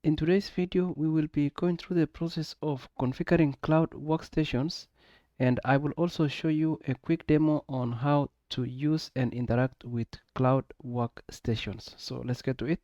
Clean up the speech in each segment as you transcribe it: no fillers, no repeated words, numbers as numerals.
In today's video, we will be going through the process of configuring Cloud Workstations, and I will also show you a quick demo on how to use and interact with Cloud Workstations. So let's get to it.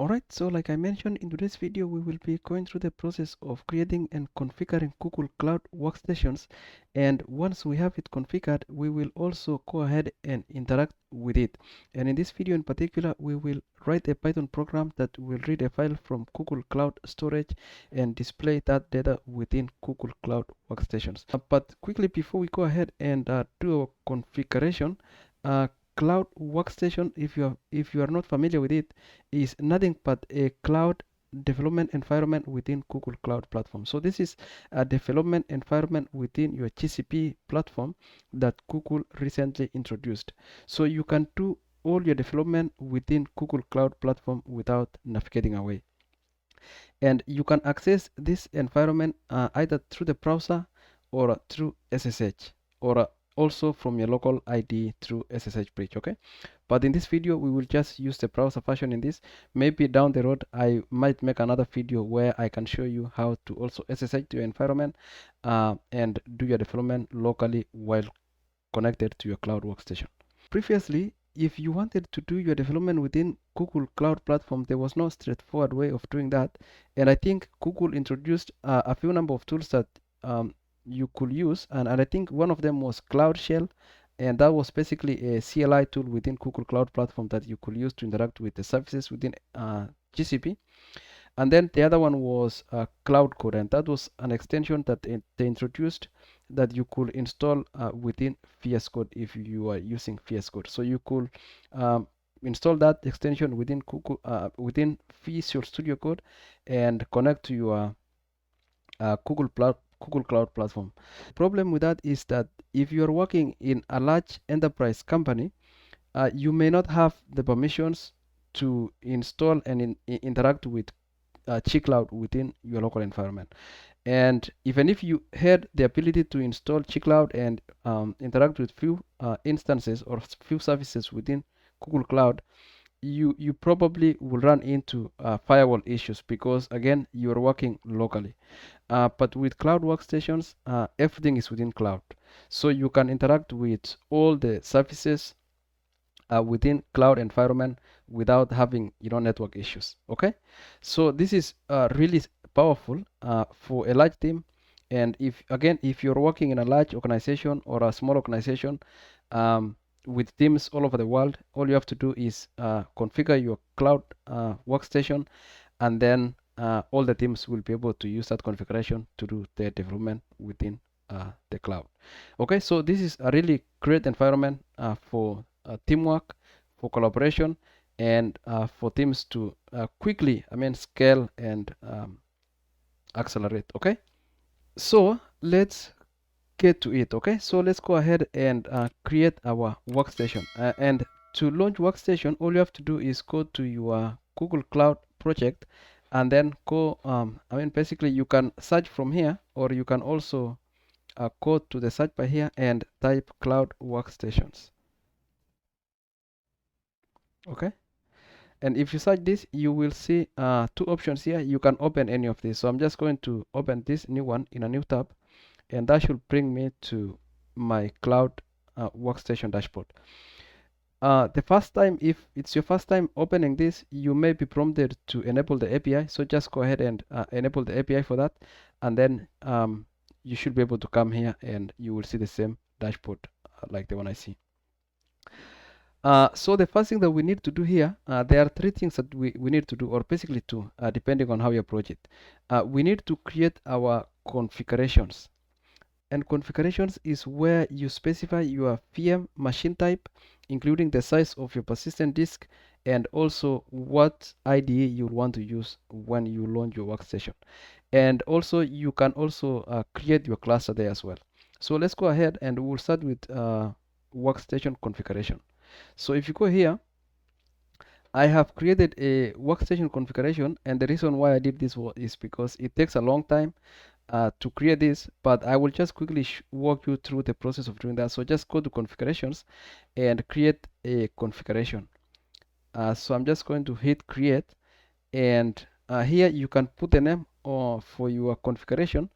Alright, so like I mentioned in today's video, we will be going through the process of creating and configuring Google Cloud Workstations. And once we have it configured, we will also go ahead and interact with it. And in this video in particular, we will write a Python program that will read a file from Google Cloud Storage and display that data within Google Cloud Workstations. But quickly before we go ahead and do our configuration, Cloud Workstation, if you are not familiar with it, is nothing but a cloud development environment within Google Cloud Platform. So this is a development environment within your GCP platform that Google recently introduced. So you can do all your development within Google Cloud Platform without navigating away. And you can access this environment either through the browser or through SSH or also from your local ID through SSH bridge. Okay, but in this video we will just use the browser version in this. Maybe down the road I might make another video where I can show you how to also SSH to your environment and do your development locally while connected to your Cloud Workstation. Previously, if you wanted to do your development within Google Cloud Platform, there was no straightforward way of doing that. And I think Google introduced a few number of tools that you could use. And I think one of them was Cloud Shell. And that was basically a CLI tool within Google Cloud Platform that you could use to interact with the services within GCP. And then the other one was Cloud Code, and that was an extension that they introduced that you could install within VS Code if you are using VS Code. So you could install that extension within Google, within Visual Studio Code and connect to your Google Cloud Platform. The problem with that is that if you are working in a large enterprise company, you may not have the permissions to install and interact with G-Cloud within your local environment. And even if you had the ability to install G-Cloud and interact with few instances or few services within Google Cloud, you probably will run into firewall issues because again you are working locally. But with Cloud Workstations, everything is within cloud, so you can interact with all the services within cloud environment without having network issues. Okay, so this is really powerful for a large team. And if you're working in a large organization or a small organization with teams all over the world, all you have to do is configure your cloud workstation, and then all the teams will be able to use that configuration to do their development within the cloud. Okay, so this is a really great environment for teamwork, for collaboration, and for teams to quickly, scale and accelerate. Okay, so let's get to it. Okay, so let's go ahead and create our workstation. And to launch workstation, all you have to do is go to your Google Cloud project and then go. Basically, you can search from here, or you can also go to the search bar here and type Cloud Workstations. Okay, and if you search this, you will see two options here. You can open any of these. So I'm just going to open this new one in a new tab, and that should bring me to my Cloud Workstation dashboard. The first time, if it's your first time opening this, you may be prompted to enable the API. So just go ahead and enable the API for that, and then you should be able to come here and you will see the same dashboard like the one I see. So the first thing that we need to do here, there are three things that we need to do, or basically two, depending on how you approach it. We need to create our configurations. And configurations is where you specify your VM machine type, including the size of your persistent disk, and also what IDE you want to use when you launch your workstation. And also you can also create your cluster there as well. So let's go ahead and we'll start with workstation configuration. So if you go here, I have created a workstation configuration, and the reason why I did this is because it takes a long time to create this, but I will just quickly walk you through the process of doing that. So just go to configurations and create a configuration. So I'm just going to hit create, and here you can put the name for your configuration,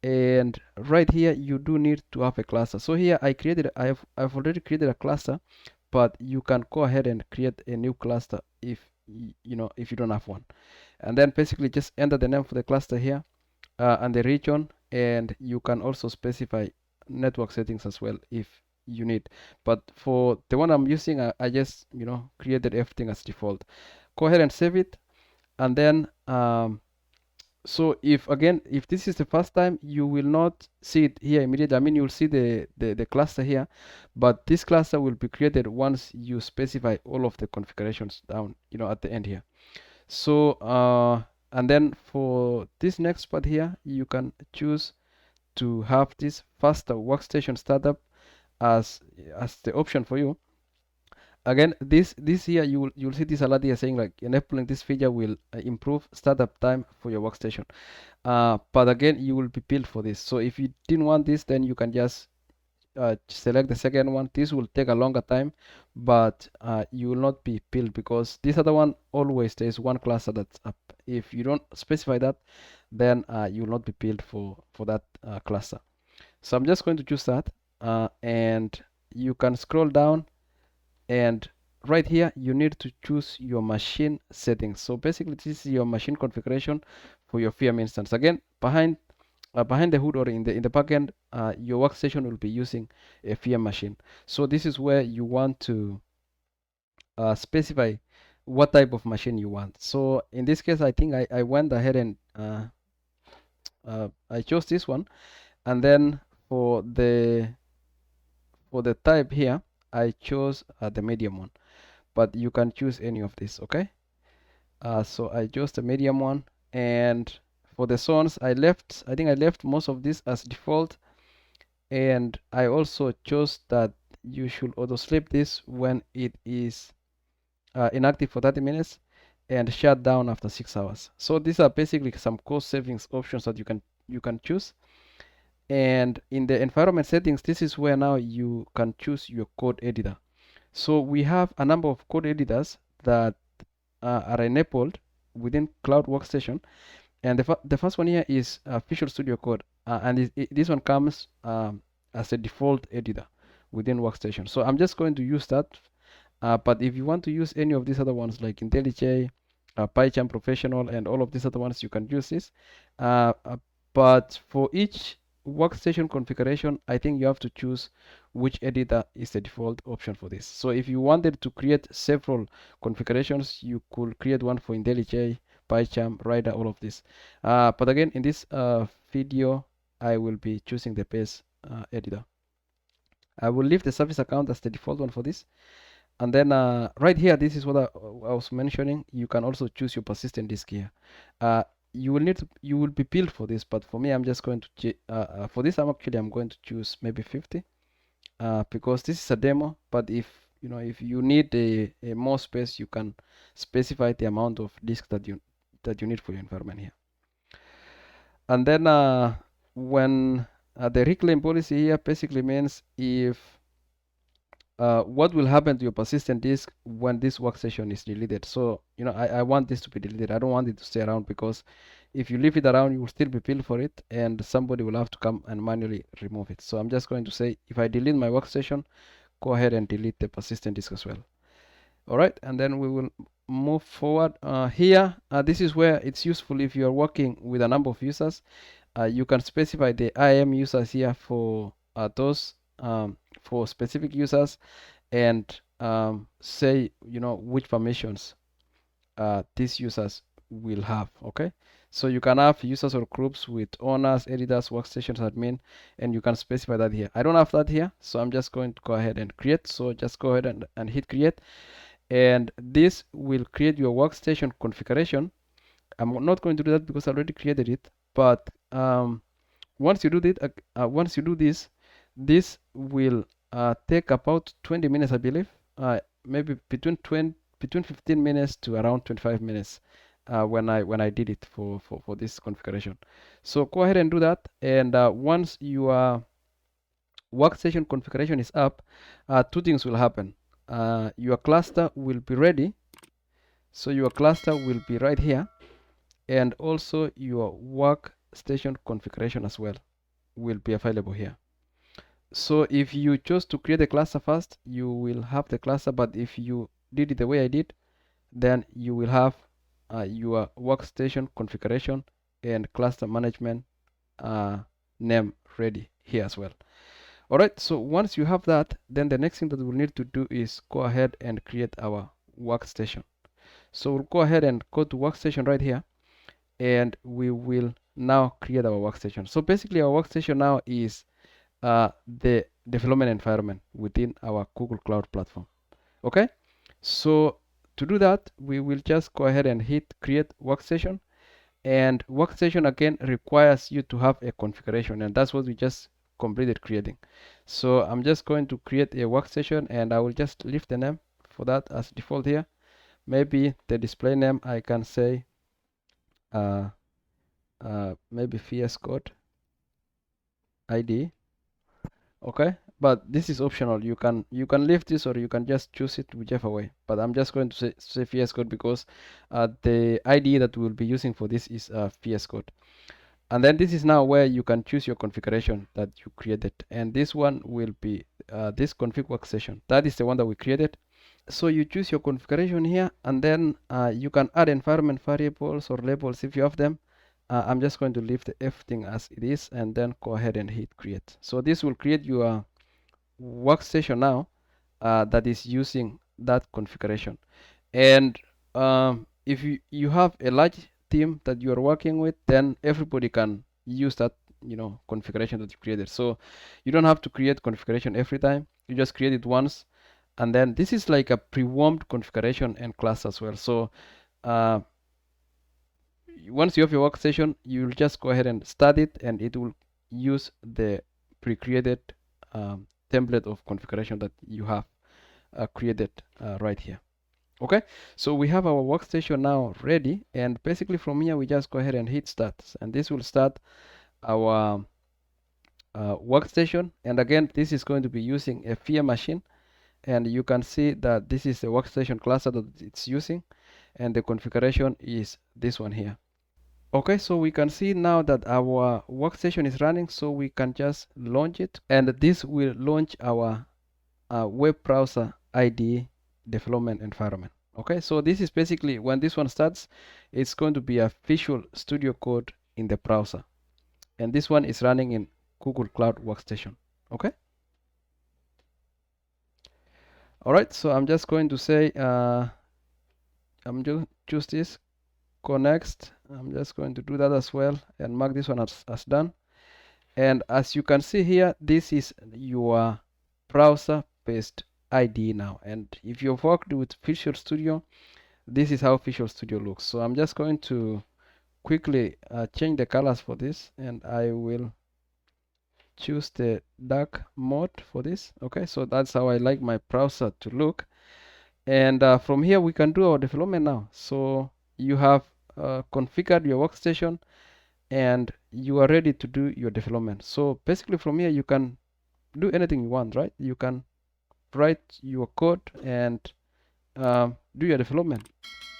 and right here you do need to have a cluster. So here I've already created a cluster, but you can go ahead and create a new cluster if if you don't have one. And then basically just enter the name for the cluster here, and the region, and you can also specify network settings as well if you need. But for the one I'm using, I just created everything as default. Go ahead and save it, and then so if this is the first time, you will not see it here immediately. I mean, you'll see the cluster here, but this cluster will be created once you specify all of the configurations down at the end here. So and then for this next part here, you can choose to have this faster workstation startup as the option for you. Again, this here, you'll see this alert here saying like enabling this feature will improve startup time for your workstation. But again, you will be billed for this. So if you didn't want this, then you can just select the second one. This will take a longer time, but you will not be billed because this other one always there's one cluster that's up. If you don't specify that, then you will not be billed for that cluster. So I'm just going to choose that, and you can scroll down, and right here you need to choose your machine settings. So basically this is your machine configuration for your VM instance. Again, behind the hood or in the backend, your workstation will be using a VM machine. So this is where you want to specify what type of machine you want. So in this case, I think I went ahead and I chose this one, and then for the type here, I chose the medium one, but you can choose any of these. Okay, so I chose the medium one, and for the zones, I think I left most of this as default, and I also chose that you should auto sleep this when it is inactive for 30 minutes and shut down after 6 hours. So these are basically some cost savings options that you can choose. And in the environment settings, this is where now you can choose your code editor. So we have a number of code editors that are enabled within Cloud Workstation, and the first one here is Visual Studio Code, and this one comes as a default editor within Workstation. So I'm just going to use that, but if you want to use any of these other ones like IntelliJ, PyCharm Professional, and all of these other ones, you can use this. But for each workstation configuration, I think you have to choose which editor is the default option for this. So if you wanted to create several configurations, you could create one for IntelliJ, PyCharm, Rider, all of this. But again, in this video, I will be choosing the base editor. I will leave the service account as the default one for this. And then right here, this is what I was mentioning. You can also choose your persistent disk here. You will be billed for this, but for me, I'm just going to for this, I'm going to choose maybe 50 because this is a demo. But if you need a more space, you can specify the amount of disk that you need for your environment here. And then when the reclaim policy here basically means if what will happen to your persistent disk when this workstation is deleted. So I want this to be deleted. I don't want it to stay around, because if you leave it around, you will still be billed for it, and somebody will have to come and manually remove it. So I'm just going to say, if I delete my workstation, go ahead and delete the persistent disk as well. All right, and then we will move forward. Here, this is where it's useful if you are working with a number of users. You can specify the IAM users here for those for specific users, and say which permissions these users will have. Okay, so you can have users or groups with owners, editors, workstations, admin, and you can specify that here. I don't have that here, so I'm just going to go ahead and create. So just go ahead and hit create, and this will create your workstation configuration. I'm not going to do that because I already created it, but once you do this, this will take about 20 minutes, I believe. Maybe between 15 minutes to around 25 minutes when I did it for this configuration. So go ahead and do that, and once your workstation configuration is up, two things will happen. Your cluster will be ready So your cluster will be right here, and also your workstation configuration as well will be available here. So if you chose to create a cluster first, you will have the cluster, but if you did it the way I did, then you will have your workstation configuration and cluster management name ready here as well. Alright, so once you have that, then the next thing that we'll need to do is go ahead and create our workstation. So we'll go ahead and go to workstation right here, and we will now create our workstation. So basically our workstation now is the development environment within our Google Cloud platform. Okay, so to do that, we will just go ahead and hit create workstation, and workstation again requires you to have a configuration, and that's what we just completed creating. So I'm just going to create a workstation, and I will just leave the name for that as default here. Maybe the display name I can say maybe VS Code ID. Okay, but this is optional. You can leave this, or you can just choose it whichever way, but I'm just going to say VS Code because the ID that we'll be using for this is VS Code. And then this is now where you can choose your configuration that you created, and this one will be this config workstation. That is the one that we created. So you choose your configuration here, and then you can add environment variables or labels if you have them. I'm just going to leave everything as it is, and then go ahead and hit create. So this will create your workstation now that is using that configuration. And if you have a large team that you are working with, then everybody can use that configuration that you created. So you don't have to create configuration every time. You just create it once, and then this is like a pre-warmed configuration and class as well. So once you have your workstation, you'll just go ahead and start it, and it will use the pre-created template of configuration that you have created right here. Okay, so we have our workstation now ready, and basically from here we just go ahead and hit start, and this will start our workstation. And again, this is going to be using a VM machine, and you can see that this is the workstation cluster that it's using, and the configuration is this one here. Okay, so we can see now that our workstation is running, so we can just launch it, and this will launch our web browser IDE development environment. Okay, so this is basically when this one starts, it's going to be a Visual Studio Code in the browser, and this one is running in Google Cloud Workstation. Okay. All right, so I'm just going to say I'm just choose this, go next. I'm just going to do that as well and mark this one as done. And as you can see here, this is your browser based ID now, and if you've worked with Visual Studio, this is how Visual Studio looks. So I'm just going to quickly change the colors for this, and I will choose the dark mode for this. Okay, so that's how I like my browser to look. And from here we can do our development now. So you have configured your workstation, and you are ready to do your development. So basically from here you can do anything you want, right? You can write your code and do your development.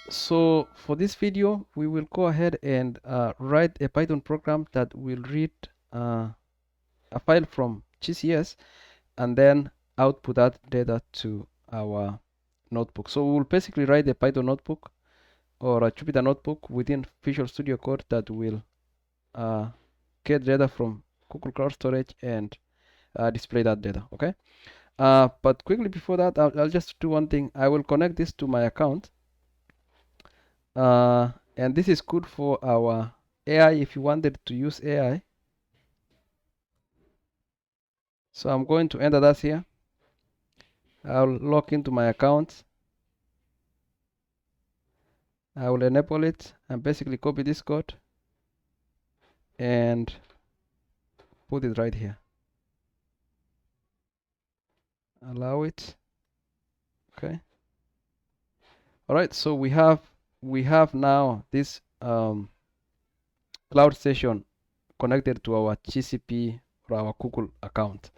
So for this video, we will go ahead and write a Python program that will read a file from GCS and then output that data to our notebook. So we will basically write a Python notebook or a Jupyter notebook within Visual Studio Code that will get data from Google Cloud Storage and display that data. Okay. But quickly before that, I'll just do one thing. I will connect this to my account. And this is good for our AI if you wanted to use AI. So I'm going to enter that here. I'll log into my account. I will enable it and basically copy this code and put it right here. Allow it. Okay. All right. So we have now this Cloud Station connected to our GCP or our Google account.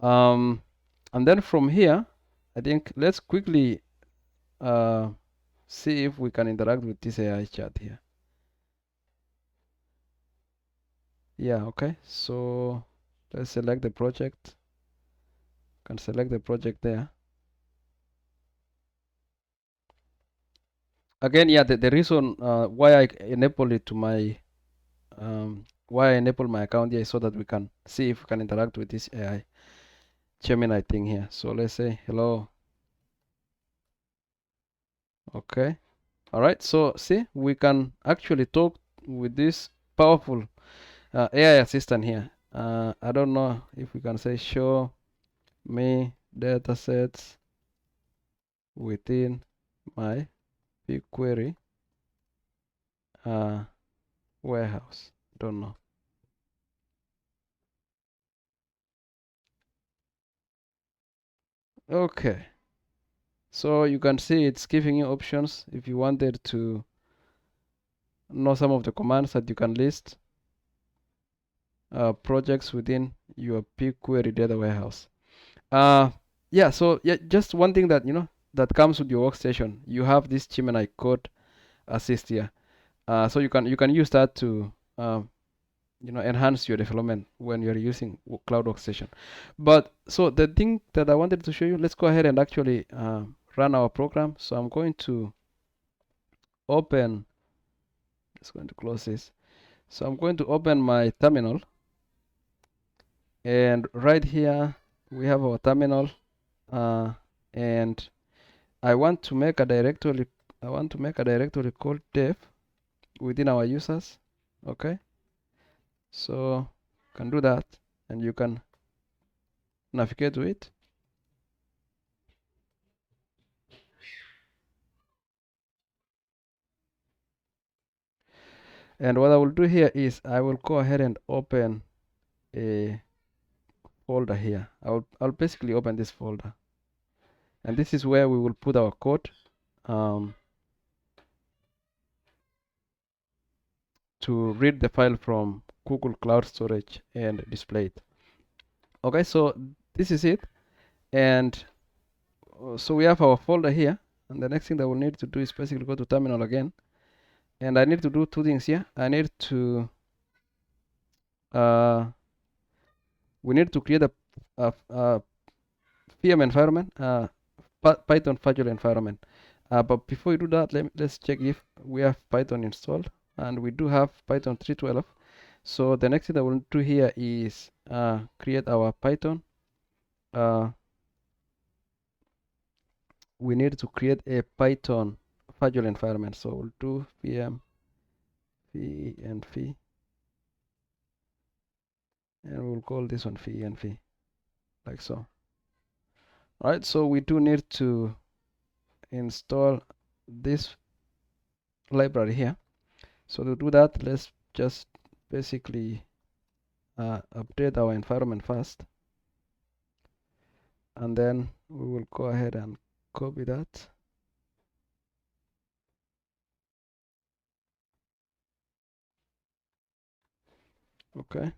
And then from here, I think let's quickly see if we can interact with this AI chat here. Yeah, okay. So let's select the project. Can select the project there. Again, yeah, the reason why I enable it to my why I enable my account here is so that we can see if we can interact with this AI Gemini thing here. So let's say hello. Okay. All right. So see, we can actually talk with this powerful AI assistant here. I don't know if we can say show me datasets within my BigQuery warehouse. Don't know. Okay. So you can see it's giving you options if you wanted to know some of the commands that you can list projects within your BigQuery data warehouse. Yeah, so yeah, just one thing that that comes with your workstation, you have this Gemini code assist here. So you can use that to enhance your development when you're using Cloud Workstation. But so the thing that I wanted to show you, let's go ahead and actually run our program. So I'm going to open. Just going to close this. So I'm going to open my terminal, and right here we have our terminal, and I want to make a directory. I want to make a directory called dev within our users. Okay, so can do that, and you can navigate to it. And what I will do here is I will go ahead and open a folder here. I'll basically open this folder, and this is where we will put our code to read the file from Google Cloud Storage and display it. Okay, so this is it, and so we have our folder here, and the next thing that we'll need to do is basically go to terminal again, and I need to do two things here. I need to we need to create a VM environment, Python virtual environment. But before we do that, let's check if we have Python installed, and we do have Python 3.12. So the next thing that we'll do here is create our Python. We need to create a Python virtual environment. So we'll do VM v and we'll call this one v like so. All right, so we do need to install this library here. So to do that, let's just basically update our environment first, and then we will go ahead and copy that. Okay,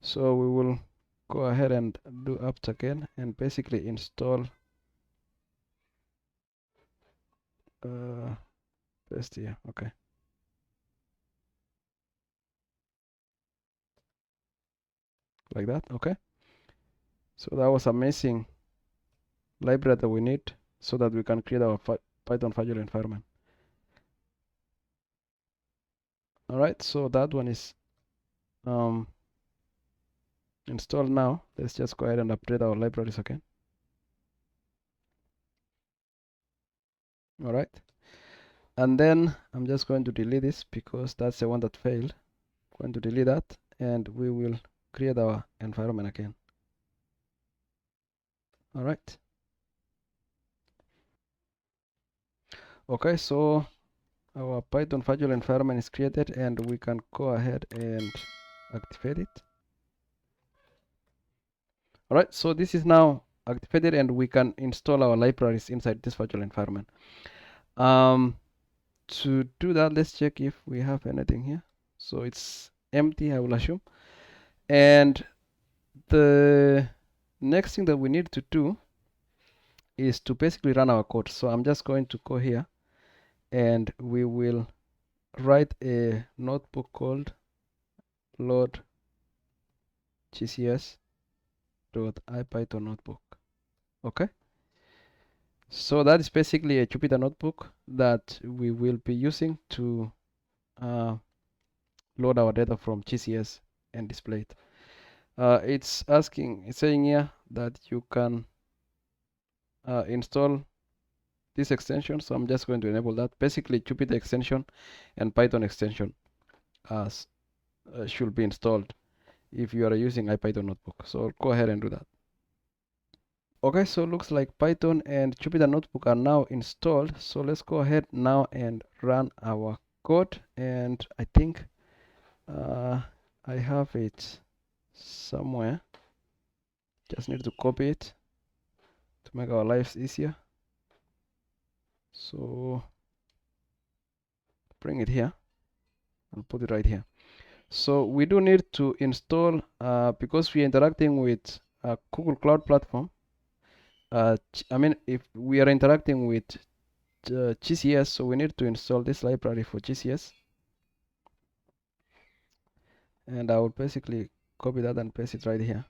so we will go ahead and do apt again and basically install paste here. Okay, like that. Okay, so that was a missing library that we need so that we can create our Python virtual environment. All right, so that one is installed now. Let's just go ahead and update our libraries again. All right, and then I'm just going to delete this because that's the one that failed. I'm going to delete that, and we will create our environment again. All right. Okay, so our Python virtual environment is created, and we can go ahead and activate it. All right, so this is now activated, and we can install our libraries inside this virtual environment. To do that, let's check if we have anything here. So it's empty, I will assume. And the next thing that we need to do is to basically run our code. So I'm just going to go here and we will write a notebook called load gcs.ipython notebook. Okay, so that is basically a Jupyter notebook that we will be using to load our data from GCS and display it. It's saying here that you can install this extension, so I'm just going to enable that. Basically, Jupyter extension and Python extension should be installed if you are using IPython notebook. So I'll go ahead and do that. Okay, so looks like Python and Jupyter notebook are now installed. So let's go ahead now and run our code. And I think I have it somewhere. Just need to copy it to make our lives easier. So bring it here and put it right here. So we do need to install, because we are interacting with Google Cloud Platform. I mean, if we are interacting with GCS, so we need to install this library for GCS. And I will basically copy that and paste it right here.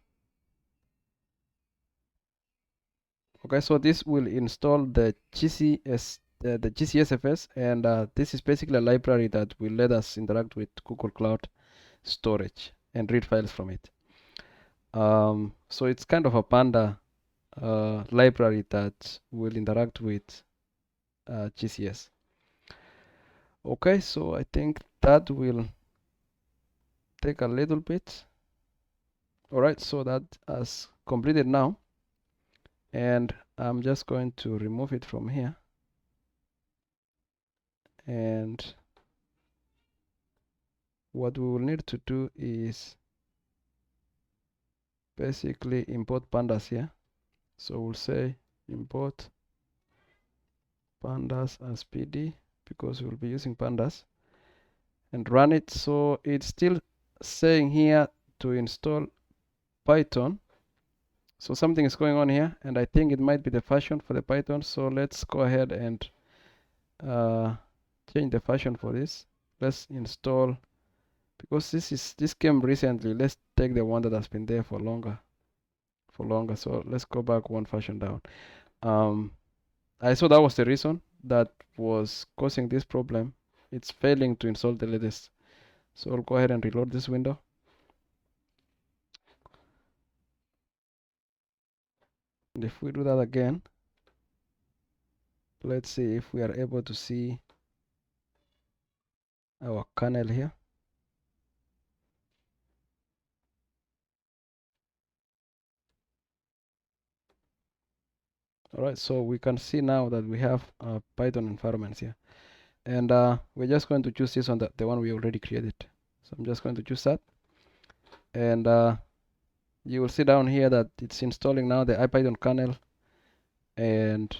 Okay, so this will install the GCSFS, and this is basically a library that will let us interact with Google Cloud storage and read files from it. So it's kind of a Panda library that will interact with GCS. Okay, so I think that will take a little bit. All right, so that has completed now, and I'm just going to remove it from here, and what we will need to do is basically import pandas here. So we'll say import pandas as pd, because we'll be using pandas, and run it. So it's still saying here to install Python. So something is going on here, and I think it might be the version for the Python. So let's go ahead and change the version for this. Let's install, because this came recently. Let's take the one that has been there for longer. So let's go back one version down. I saw that was the reason that was causing this problem. It's failing to install the latest. So I'll go ahead and reload this window. And if we do that again, let's see if we are able to see our kernel here. All right, so we can see now that we have Python environments here, and we're just going to choose this one, the one we already created. So I'm just going to choose that, and you will see down here that it's installing now the IPython kernel, and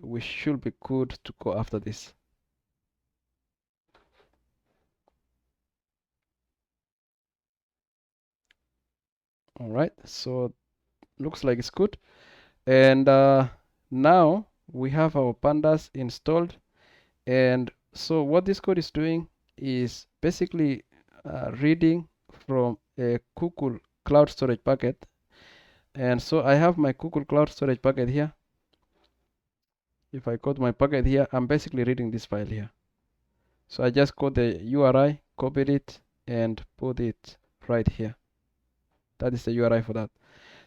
we should be good to go after this. All right, so looks like it's good, and now we have our pandas installed. And so what this code is doing is basically reading from a Google Cloud Storage bucket. And so I have my Google Cloud Storage bucket here. If I go to my bucket here, I'm basically reading this file here. So I just got the URI, copied it, and put it right here. That is the URI for that.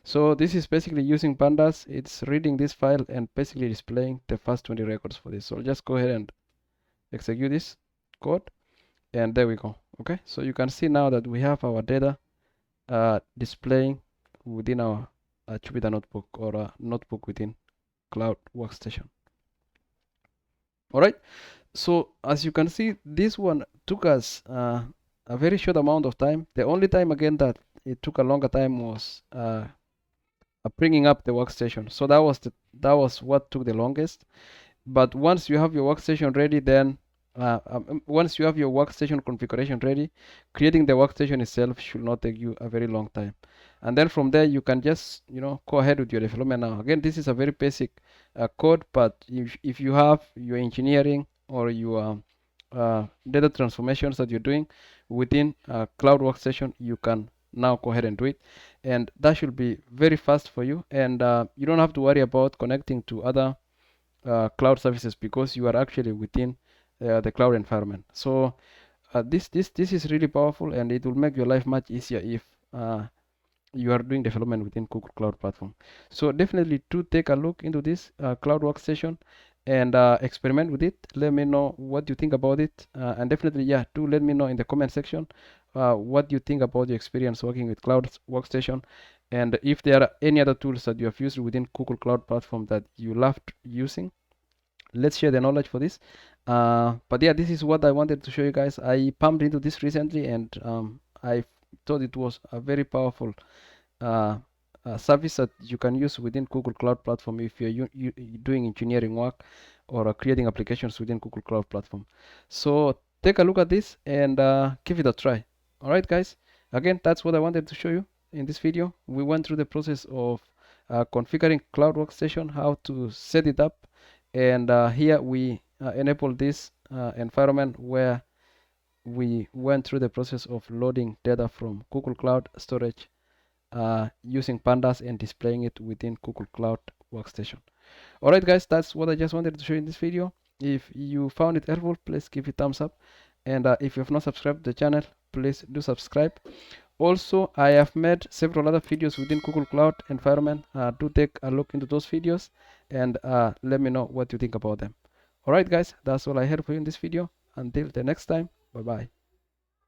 So this is basically using pandas. It's reading this file and basically displaying the first 20 records for this. So I'll just go ahead and execute this code, and there we go. Okay, so you can see now that we have our data displaying within our Jupyter notebook, or a notebook within Cloud Workstation. All right, so as you can see, this one took us a very short amount of time. The only time again that it took a longer time was bringing up the workstation. So that was what took the longest. But once you have your workstation ready, then once you have your workstation configuration ready, creating the workstation itself should not take you a very long time. and then from there you can just go ahead with your development. Now again, this is a very basic code, but if you have your engineering or your data transformations that you're doing within Cloud Workstation, you can now go ahead and do it, and that should be very fast for you, and you don't have to worry about connecting to other cloud services because you are actually within the cloud environment. So this is really powerful, and it will make your life much easier if you are doing development within Google Cloud Platform. So definitely do take a look into this Cloud Workstation and experiment with it. Let me know what you think about it, and definitely, yeah, do let me know in the comment section what you think about your experience working with Cloud Workstation, and if there are any other tools that you have used within Google Cloud Platform that you loved using. Let's share the knowledge for this. But yeah, this is what I wanted to show you guys. I pumped into this recently, and I thought it was a very powerful uh, service that you can use within Google Cloud Platform if you're doing engineering work or creating applications within Google Cloud Platform. So take a look at this and give it a try. All right, guys. Again, that's what I wanted to show you in this video. We went through the process of configuring Cloud Workstation, how to set it up, and here we enable this environment where we went through the process of loading data from Google Cloud Storage using pandas and displaying it within Google Cloud Workstation. Alright guys, that's what I just wanted to show you in this video. If you found it helpful, please give it a thumbs up, and if you have not subscribed to the channel, please do subscribe. Also, I have made several other videos within Google Cloud environment. Do take a look into those videos and let me know what you think about them. Alright guys, that's all I had for you in this video. Until the next time, bye bye.